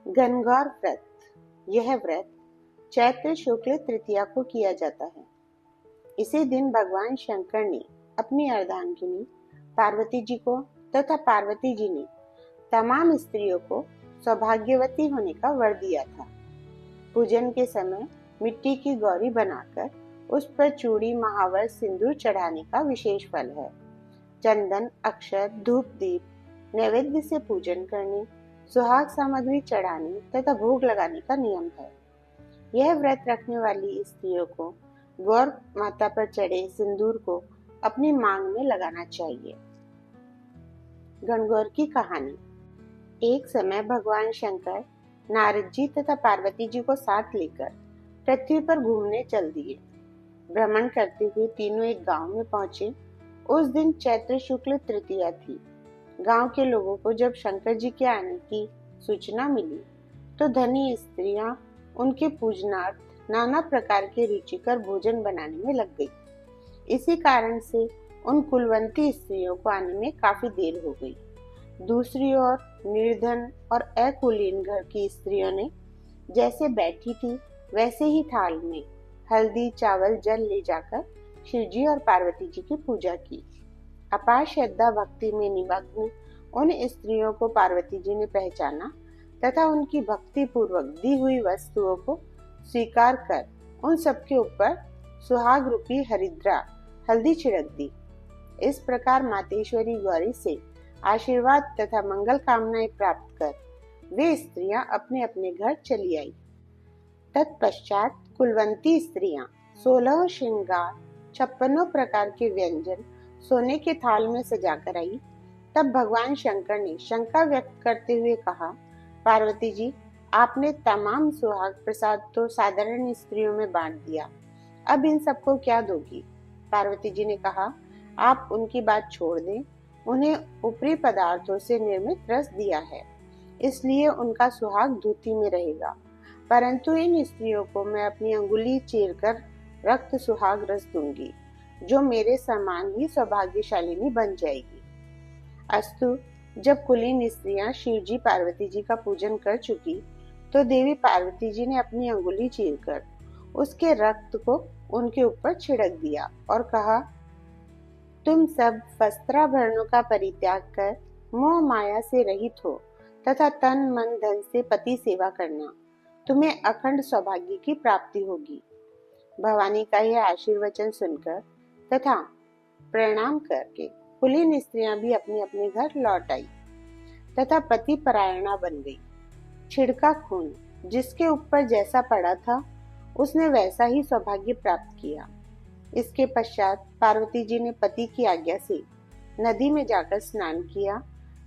गणगौर व्रत। यह व्रत चैत्र शुक्ल तृतीया को किया जाता है। इसी दिन भगवान शंकर ने अपनी अर्धांगिनी पार्वती जी को तथा पार्वती जी ने तमाम स्त्रियों को सौभाग्यवती होने का वर दिया था। पूजन के समय मिट्टी की गौरी बनाकर उस पर चूड़ी, महावर, सिंदूर चढ़ाने का विशेष फल है। चंदन, अक्षत, धूप, दीप नैवेद्य से पूजन करने, सुहाग सामग्री चढ़ाने तथा भोग लगाने का नियम है। यह व्रत रखने वाली स्त्रियों को गौर माता पर चढ़े सिंदूर को अपनी मांग में लगाना चाहिए। गणगौर की कहानी। एक समय भगवान शंकर नारद जी तथा पार्वती जी को साथ लेकर पृथ्वी पर घूमने चल दिए। भ्रमण करते हुए तीनों एक गांव में पहुंचे। उस दिन चैत्र शुक्ल तृतीया थी। गांव के लोगों को जब शंकर जी के आने की सूचना मिली तो धनी स्त्रियां उनके पूजनार्थ नाना प्रकार के रुचिकर भोजन बनाने में लग गई। इसी कारण से उन कुलवंती स्त्रियों को आने में काफी देर हो गई। दूसरी ओर निर्धन और अकुलीन घर की स्त्रियों ने जैसे बैठी थी वैसे ही थाल में हल्दी, चावल, जल ले जाकर शिवजी और पार्वती जी की पूजा की। अपार श्रद्धा भक्ति में निमग्न उन स्त्रियों को पार्वती जी ने पहचाना तथा उनकी भक्ति पूर्वक दी हुई वस्तुओं को स्वीकार कर उन सबके ऊपर सुहाग रूपी हरिद्रा हल्दी छिड़क दी। इस प्रकार मातेश्वरी गौरी से आशीर्वाद तथा मंगल कामनाएं प्राप्त कर वे स्त्रियां अपने अपने घर चली आई। तत्पश्चात कुलवंती स्त्रियां 16 श्रृंगार 56 प्रकार के व्यंजन सोने के थाल में सजाकर आई। तब भगवान शंकर ने शंका व्यक्त करते हुए कहा, पार्वती जी, आपने तमाम सुहाग प्रसाद तो साधारण स्त्रियों में बांट दिया, अब इन सबको क्या दोगी? पार्वती जी ने कहा, आप उनकी बात छोड़ दें, उन्हें ऊपरी पदार्थों से निर्मित रस दिया है, इसलिए उनका सुहाग धूती में रहेगा, परंतु इन स्त्रियों को मैं अपनी अंगुली चीरकर रक्त सुहाग रस दूंगी, जो मेरे समान ही सौभाग्यशालिनी बन जाएगी। अस्तु, जब कुलीन स्त्रियां शिवजी पार्वती जी का पूजन कर चुकी तो देवी पार्वती जी ने अपनी अंगुली चीरकर उसके रक्त को उनके ऊपर छिड़क दिया और कहा, तुम सब वस्त्राभरणों का परित्याग कर मोह माया से रहित हो तथा तन मन धन से पति सेवा करना, तुम्हें अखंड सौभाग्य की प्राप्ति होगी। भवानी का यह आशीर्वचन सुनकर तथा प्रणाम करके कुलीन स्त्रियां भी अपने अपने घर लौट आई तथा पति परायणा बन गई। छिड़का खून जिसके ऊपर जैसा पड़ा था उसने वैसा ही सौभाग्य प्राप्त किया। इसके पश्चात पार्वती जी ने पति की आज्ञा से नदी में जाकर स्नान किया,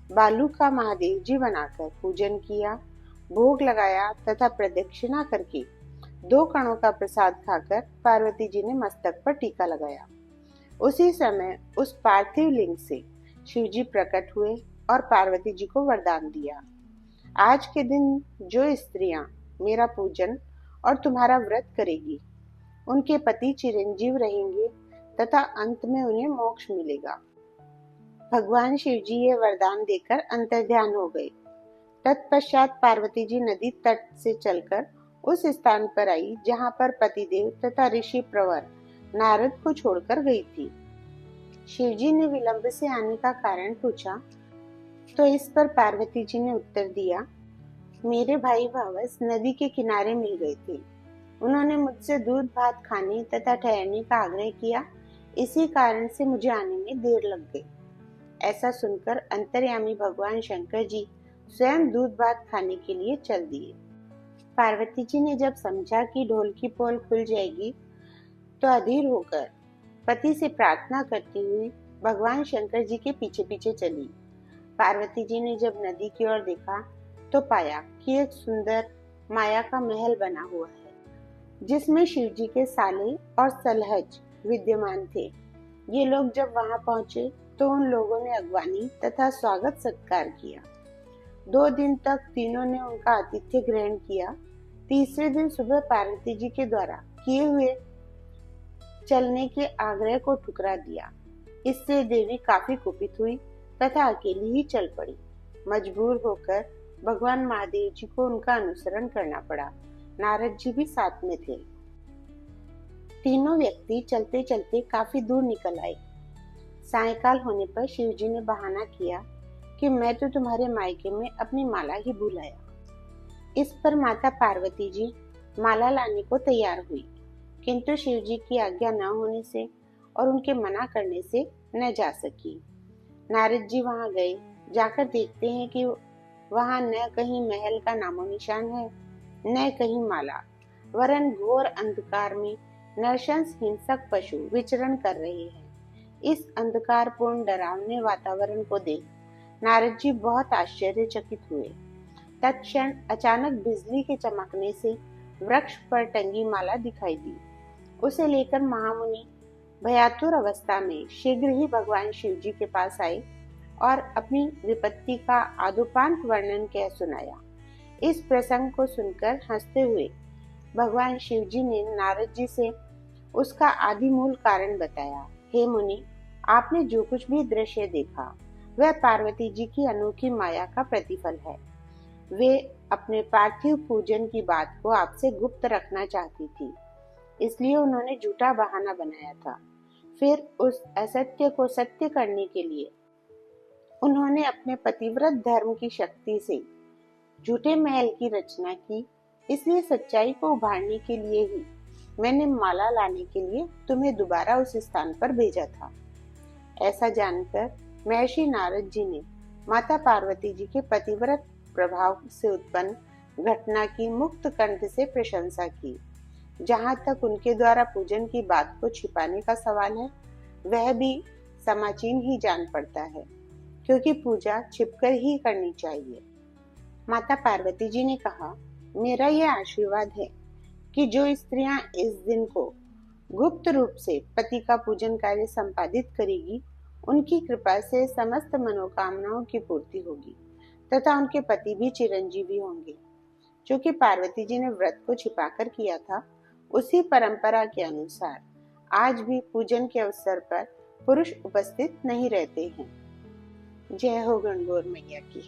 बालू का महादेव जी बनाकर पूजन किया, भोग लगाया तथा प्रदक्षिणा करके 2 कणों का प्रसाद खाकर पार्वती जी ने मस्तक पर टीका लगाया। उसी समय उस पार्थिव लिंग से शिवजी प्रकट हुए और पार्वती जी को वरदान दिया, आज के दिन जो स्त्रियां मेरा पूजन और तुम्हारा व्रत करेगी उनके पति चिरंजीव रहेंगे तथा अंत में उन्हें मोक्ष मिलेगा। भगवान शिवजी ये वरदान देकर अंतर्ध्यान हो गए। तत्पश्चात पार्वती जी नदी तट से चलकर उस स्थान पर आई जहाँ पर पतिदेव तथा ऋषि प्रवर नारद को छोड़कर गई थी। शिवजी ने विलंब से आने का कारण पूछा तो इस पर पार्वती जी ने उत्तर दिया, मेरे भाई भावस नदी के किनारे मिल गए थे, उन्होंने मुझसे दूध भात खाने तथा ठहरने का आग्रह किया, इसी कारण से मुझे आने में देर लग गई। ऐसा सुनकर अंतर्यामी भगवान शंकर जी स्वयं दूध भात खाने के लिए चल दिए। पार्वती जी ने जब समझा कि ढोल की पोल खुल जाएगी तो अधीर होकर पति से प्रार्थना करते हुए भगवान शंकर जी के पीछे पीछे चली। पार्वती जी ने जब नदी की ओर देखा तो पाया कि एक सुंदर माया का महल बना हुआ है, जिसमें शिवजी के साले और सलहज विद्यमान थे। ये लोग जब वहां पहुंचे तो उन लोगों ने अगवानी तथा स्वागत सत्कार किया। 2 दिन तक तीनों ने उनका आतिथ्य ग्रहण किया। तीसरे दिन सुबह पार्वती जी के द्वारा किए हुए चलने के आग्रह को ठुकरा दिया। इससे देवी काफी कुपित हुई तथा अकेली ही चल पड़ी। मजबूर होकर भगवान महादेव जी को उनका अनुसरण करना पड़ा। नारद जी भी साथ में थे। तीनों व्यक्ति चलते चलते काफी दूर निकल आए। सायंकाल होने पर शिव जी ने बहाना किया कि मैं तो तुम्हारे मायके में अपनी माला ही भूल आया। इस पर माता पार्वती जी माला लाने को तैयार हुई, किंतु शिव जी की आज्ञा न होने से और उनके मना करने से न जा सकी। नारद जी वहां गए। जाकर देखते हैं कि वहां न कहीं महल का नामो निशान है, न कहीं माला, वरन घोर अंधकार में नरशंस हिंसक पशु विचरण कर रहे हैं। इस अंधकारपूर्ण डरावने वातावरण को देख नारद जी बहुत आश्चर्यचकित हुए। तत्क्षण अचानक बिजली के चमकने से वृक्ष पर टंगी माला दिखाई दी। उसे लेकर महामुनि भयातुर अवस्था में शीघ्र ही भगवान शिव जी के पास आए और अपनी विपत्ति का आदोपांत वर्णन कह सुनाया। इस प्रसंग को सुनकर हंसते हुए भगवान शिव जी ने नारद जी से उसका आदि मूल कारण बताया। हे मुनि, आपने जो कुछ भी दृश्य देखा वह पार्वती जी की अनोखी माया का प्रतिफल है। वे अपने पार्थिव पूजन की बात को आपसे गुप्त रखना चाहती थी, इसलिए उन्होंने झूठा बहाना बनाया था। फिर उस असत्य को सत्य करने के लिए उन्होंने अपने पतिव्रत धर्म की शक्ति से झूठे महल की रचना की। इसलिए सच्चाई को उभारने के लिए ही मैंने माला लाने के लिए तुम्हें दोबारा उस स्थान पर भेजा था। ऐसा जानकर महर्षि नारद जी ने माता पार्वती जी के पतिव्रत प्रभाव से उत्पन्न घटना की मुक्त कंठ से प्रशंसा की। जहाँ तक उनके द्वारा पूजन की बात को छिपाने का सवाल है, वह भी समाचीन ही जान पड़ता है, क्योंकि पूजा छिपकर ही करनी चाहिए। माता पार्वती जी ने कहा, मेरा यह आशीर्वाद है कि जो स्त्रियां इस दिन को गुप्त रूप से पति का पूजन कार्य संपादित करेगी, उनकी कृपा से समस्त मनोकामनाओं की पूर्ति होगी तथा उनके पति भी चिरंजीवी होंगे। क्योंकि पार्वती जी ने व्रत को छिपाकर किया था, उसी परंपरा के अनुसार आज भी पूजन के अवसर पर पुरुष उपस्थित नहीं रहते हैं। जय हो गणगौर मैया की।